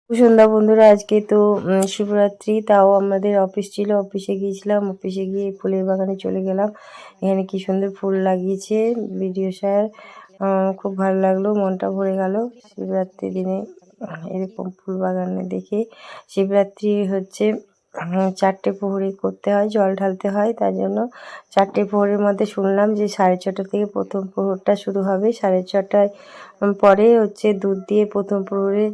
সন্ধ্যা বন্ধুরা, আজকে তো শিবরাত্রি। তাও আমাদের অফিস ছিল, অফিসে গিয়েছিলাম। অফিসে গিয়ে ফুলের বাগানে চলে গেলাম। এখানে কি সুন্দর ফুল লাগিয়েছে বিডিও স্যার। খুব ভালো লাগলো, মনটা ভরে গেল শিবরাত্রির দিনে এরকম ফুল বাগানে দেখে। শিবরাত্রি হচ্ছে 4টে প্রহরী করতে হয়, জল ঢালতে হয়। তার জন্য 4টে প্রহরের মধ্যে শুনলাম যে 6:30 থেকে প্রথম প্রহরটা শুরু হবে। 6:30টায় পরে হচ্ছে দুধ দিয়ে প্রথম প্রহরে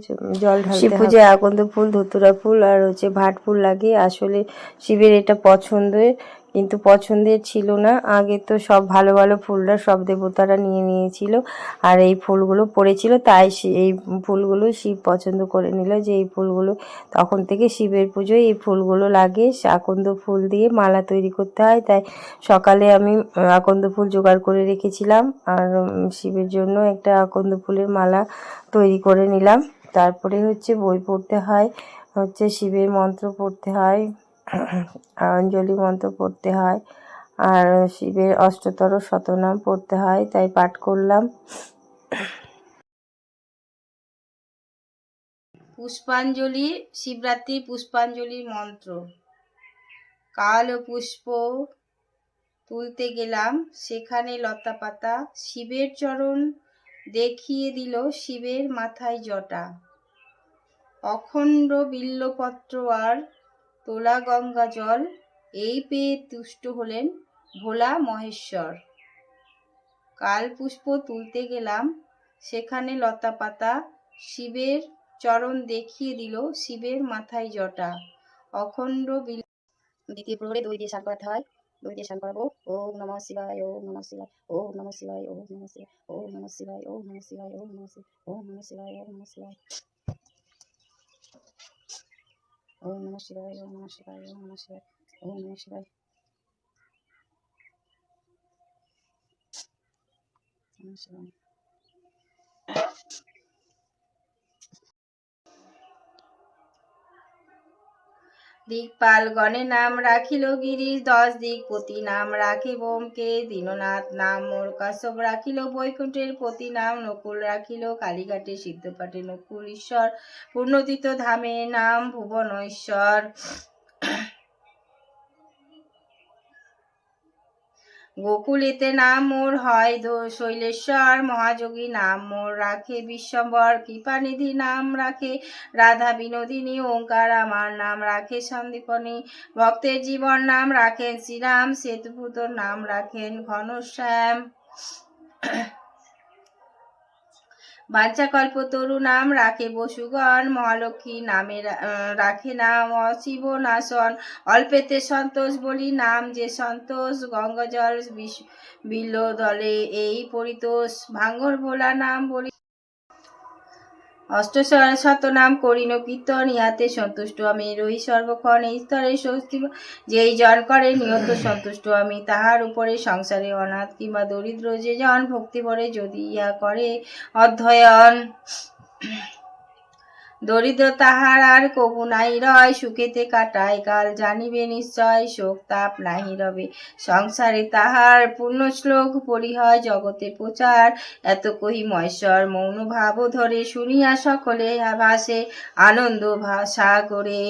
জল ঢালতে হবে। শিব পূজায় আকন্দ ফুল, ধতুরা ফুল আর হচ্ছে ভাট ফুল লাগে। আসলে শিবের এটা পছন্দের, কিন্তু পছন্দের ছিল না। আগে তো সব ভালো ভালো ফুলরা সব দেবতারা নিয়ে নিয়েছিল, আর এই ফুলগুলো পড়েছিল, তাই এই ফুলগুলো শিব পছন্দ করে নিল যে এই ফুলগুলো। তখন থেকে শিবের পুজোয় এই ফুলগুলো লাগে। আকন্দ ফুল দিয়ে মালা তৈরি করতে হয়, তাই সকালে আমি আকন্দ ফুল জোগাড় করে রেখেছিলাম, আর শিবের জন্য একটা আকন্দ ফুলের মালা তৈরি করে নিলাম। তারপরে হচ্ছে বই পড়তে হয়, হচ্ছে শিবের মন্ত্র পড়তে হয়, অঞ্জলি মন্ত্র পড়তে হয়, আর শিবের অষ্টতর শতনাম পড়তে হয়, তাই পাঠ করলাম। পুষ্পাঞ্জলি, শিবরাত্রি পুষ্পাঞ্জলির মন্ত্র। কাল পুষ্প তুলতে গেলাম, সেখানে লতা পাতা, শিবের চরণ দেখিয়ে দিল, শিবের মাথায় জটা। অখণ্ড বিল্লপত্র আর তোলা গঙ্গা জল, এই পেয়ে তুষ্ট হলেন ভোলা মহেশ্বর। কাল পুষ্প তুলতে গেলাম, সেখানে লতা পাতা, শিবের চরণ দেখিয়ে দিল, শিবের মাথায় জটা। অখণ্ড দ্বিতীয় প্রহরে দই দিয়ে স্নান করাতে হয়। দই দিয়ে স্নান করাবো। ওম নমঃ শিবায়, ওম নমঃ শিবায়, ওম নমঃ শিবায়, ওম নমঃ শিবায়, ওম নমঃ শিবায়, ওম নমঃ শিবায়, ওম নমঃ শিবায়, ওম নমঃ শিবায়, ওম নমঃ শিবায়, ওম নমঃ শিবায়, ওম নমঃ শিবায়, ওম নমঃ শিবায়, ওম নমঃ শিবায়, নমঃ শিবায়। দিকপাল গণে নাম রাখিল গিরিশ, 10 দিকপতি নাম রাখে বোমকে, দীননাথ নাম মোর কাশ্যপ রাখিল, বৈকুণ্ঠের পতি নাম নকুল রাখিল, কালীঘাটে সিদ্ধপাঠে নকুল ঈশ্বর, পূর্ণতীর্থ ধামে নাম ভুবনেশ্বর। গোকুলেতে নাম মোর হয় শৈলেশ্বর, মহাযোগী নাম মোর রাখে বিশ্বম্বর, কৃপানিধি নাম রাখে রাধা বিনোদিনী, ওঙ্কার আমার নাম রাখে সন্দীপনী, ভক্তের জীবন নাম রাখেন শ্রীরাম, সেতুপুত নাম রাখেন ঘনশ্যাম। বাঞ্ছাকল্পতরু নাম রাখে বসুগণ, মহালক্ষ্মী নামে রাখে নাম অশিব নাশন, অল্পেতে সন্তোষ বলি নাম যে সন্তোষ, গঙ্গাজল বিল্ল দলে এই পরিতোষ, ভাঙ্গর ভোলা নাম বলি, অষ্টশত নাম করিন কীর্তন, ইহাতে সন্তুষ্ট আমি রহি সর্বক্ষণ, এই স্তরে স্বস্তি যেই জন করে নিয়ত সন্তুষ্ট আমি, তাহার উপরে সংসারে অনাথ কিংবা দরিদ্র যে জন ভক্তি ভরে যদি ইহা করে অধ্যয়ন, দরিদ্র তাহার আর কবু নাই রয়, সুখেতে কাটায় কাল জানিবে নিশ্চয়, শোক তাপ নাহি রবে সংসারে তাহার, পূর্ণ শ্লোক পড়ি হয় জগতে প্রচার, এত কহি মহেশ্বর মৌন ভাব ধরে, শুনিয়া সকলে ভাসে আনন্দ ভাষা করে।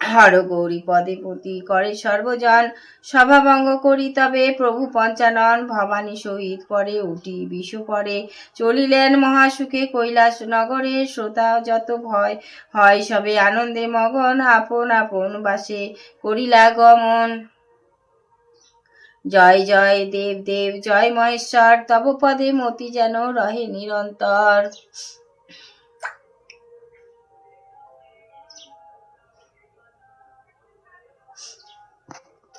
হর গৌরী পদে পতি করে সর্বজন, সভাভঙ্গ করি তবে প্রভু পঞ্চানন, ভবানী সহিত পরে উঠি বিশু পরে, চলিলেন মহাসুখে কৈলাস নগরে, শ্রোতা যত ভয় হয় সবে আনন্দে মগন, আপন আপন বাসে করিলা গমন। জয় জয় দেব দেব জয় মহেশ্বর, তব পদে মতি যেন রহে নিরন্তর।